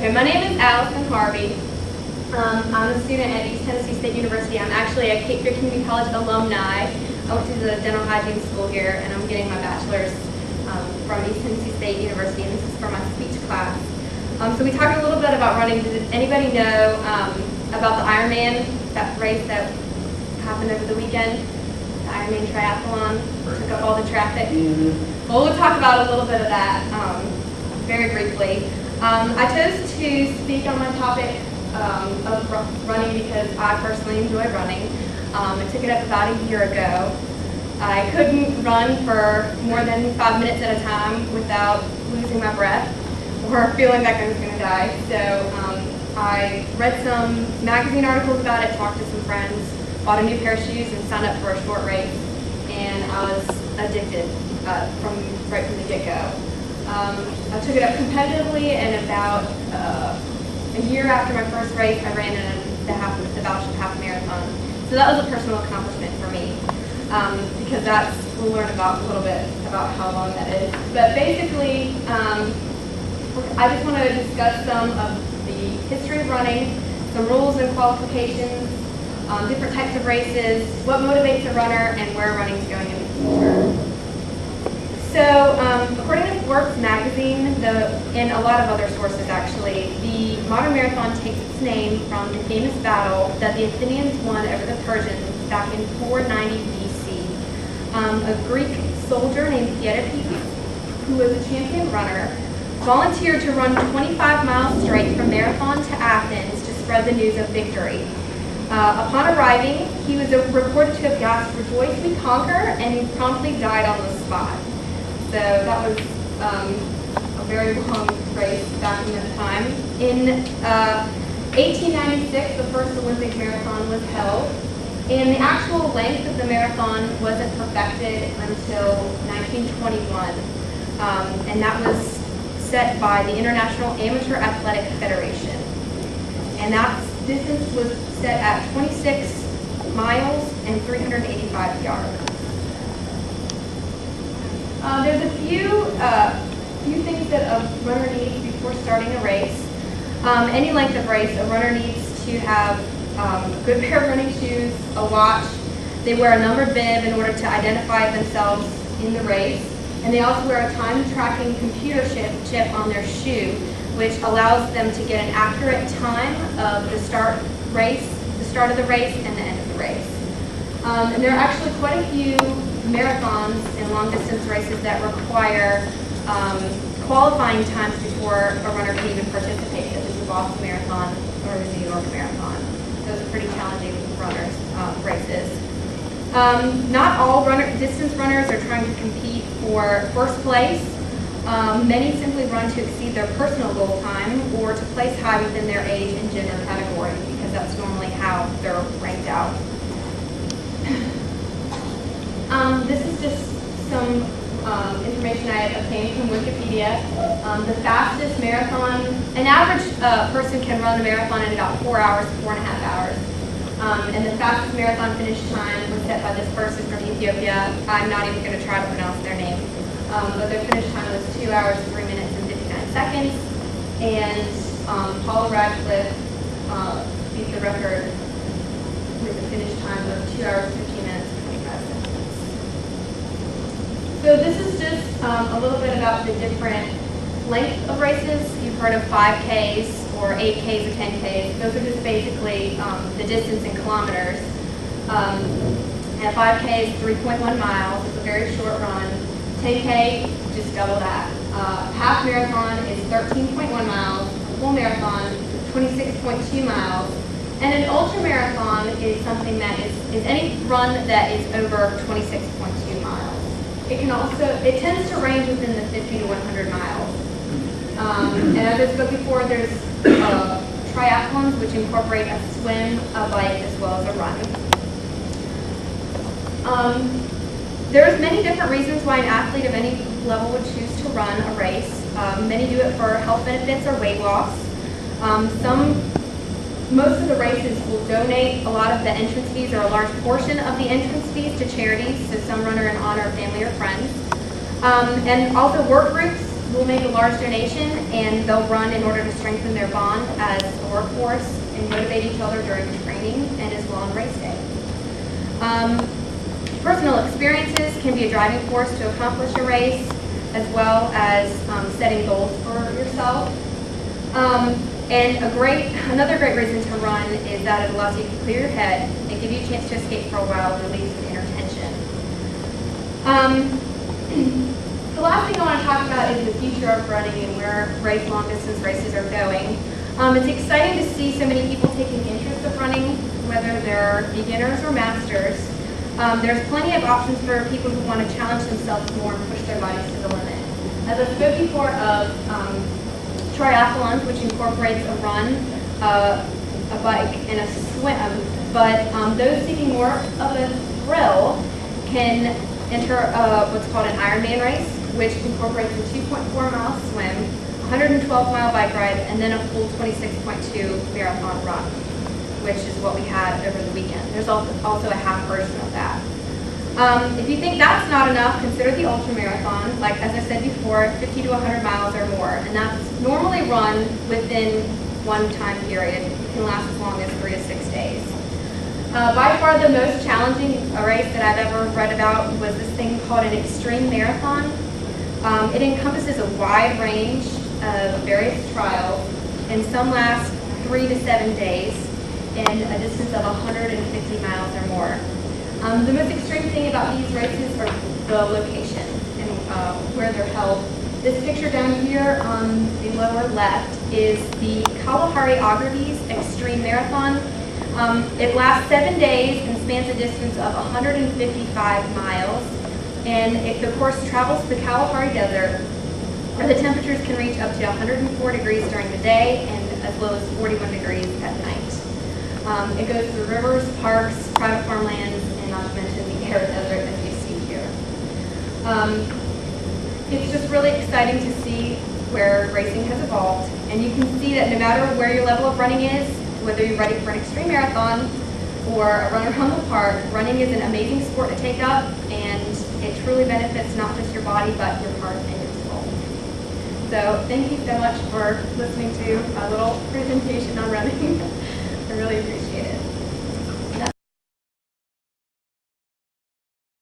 Okay, my name is Allison Harvey. I'm a student at East Tennessee State University. I'm actually a Cape Fear Community College alumni. I went to the dental hygiene school here, and I'm getting my bachelor's from East Tennessee State University, and this is for my speech class. So we talked a little bit about running. Did anybody know about the Ironman, that race that happened over the weekend? The Ironman triathlon took up all the traffic. Well, we'll talk about a little bit of that very briefly. I chose to speak on my topic of running because I personally enjoy running. I took it up about a year ago. I couldn't run for more than 5 minutes at a time without losing my breath or feeling like I was going to die. So I read some magazine articles about it, talked to some friends, bought a new pair of shoes, and signed up for a short race. And I was addicted right from the get-go. I took it up competitively, and about a year after my first race, I ran the Battleship Half Marathon. So that was a personal accomplishment for me, because we'll learn a little bit about how long that is. But basically, I just want to discuss some of the history of running, some rules and qualifications, different types of races, what motivates a runner, and where running is going in the future. So, according to Forbes magazine, and a lot of other sources actually, the modern marathon takes its name from the famous battle that the Athenians won over the Persians back in 490 BC. A Greek soldier named Pheidippides, who was a champion runner, volunteered to run 25 miles straight from Marathon to Athens to spread the news of victory. Upon arriving, he was reported to have gasped, "Rejoice, we conquer," and he promptly died on the spot. So that was a very long race back in that time. In 1896, the first Olympic marathon was held, and the actual length of the marathon wasn't perfected until 1921, and that was set by the International Amateur Athletic Federation. And that distance was set at 26 miles and 385 yards. There's a few things that a runner needs before starting a race. Any length of race, a runner needs to have a good pair of running shoes, a watch. They wear a numbered bib in order to identify themselves in the race. And they also wear a time-tracking computer chip on their shoe, which allows them to get an accurate time of the start of the race, and the end of the race. And there are actually quite a few marathons and long-distance races that require qualifying times before a runner can even participate, such as the Boston Marathon or the New York Marathon. Those are pretty challenging races. Not all distance runners are trying to compete for first place. Many simply run to exceed their personal goal time or to place high within their age and gender category, because that's normally how they're ranked out. This is just some information I have obtained from Wikipedia. The fastest marathon, an average person can run a marathon in about 4 hours, 4.5 hours. And the fastest marathon finish time was set by this person from Ethiopia. I'm not even going to try to pronounce their name. But their finish time was 2 hours, 3 minutes, and 59 seconds. And Paula Radcliffe beat the record with a finish time of 2 hours, 15 minutes, and 25 seconds. So this is just a little bit about the different length of races. You've heard of 5Ks or 8Ks or 10Ks. Those are just basically the distance in kilometers. And 5K is 3.1 miles. It's a very short run. 10K, just double that. Half marathon is 13.1 miles. A full marathon, 26.2 miles. And an ultra marathon is something that is any run that is over 26.2 miles. It tends to range within the 50 to 100 miles. And as I spoke before, there's triathlons, which incorporate a swim, a bike, as well as a run. There's many different reasons why an athlete of any level would choose to run a race. Many do it for health benefits or weight loss. Most of the races will donate a lot of the entrance fees or a large portion of the entrance fees to charities, so some run in honor of family or friends. And also work groups will make a large donation, and they'll run in order to strengthen their bond as a workforce and motivate each other during training and as well on race day. Personal experiences can be a driving force to accomplish a race, as well as setting goals for yourself. And another great reason to run is that it allows you to clear your head and give you a chance to escape for a while and release some inner tension. The last thing I want to talk about is the future of running and where long distance races are going. It's exciting to see so many people taking interest of running, whether they're beginners or masters. There's plenty of options for people who want to challenge themselves more and push their bodies to the limit. As I spoke before of triathlons, which incorporates a run, a bike, and a swim, but those seeking more of a thrill can enter what's called an Ironman race, which incorporates a 2.4-mile swim, 112-mile bike ride, and then a full 26.2 marathon run, which is what we had over the weekend. There's also a half version of that. If you think that's not enough, consider the ultra marathon. Like as I said before, 50 to 100 miles or more, and that's normally run within one time period. It can last as long as 3 to 6 days. By far the most challenging race that I've ever read about was this thing called an extreme marathon. It encompasses a wide range of various trials, and some last 3 to 7 days in a distance of 150 miles or more. The most extreme thing about these races are the location and where they're held. This picture down here on the lower left is the Kalahari Agrabah's Extreme Marathon. It lasts 7 days and spans a distance of 155 miles. And the course travels the Kalahari Desert, where the temperatures can reach up to 104 degrees during the day and as low as 41 degrees at night. It goes through rivers, parks, private farmlands, and not to mention the arid desert as you see here. It's just really exciting to see where racing has evolved, and you can see that no matter where your level of running is, whether you're ready for an extreme marathon or a run around the park, running is an amazing sport to take up, and it truly benefits not just your body, but your heart and your soul. So thank you so much for listening to a little presentation on running. I really appreciate it.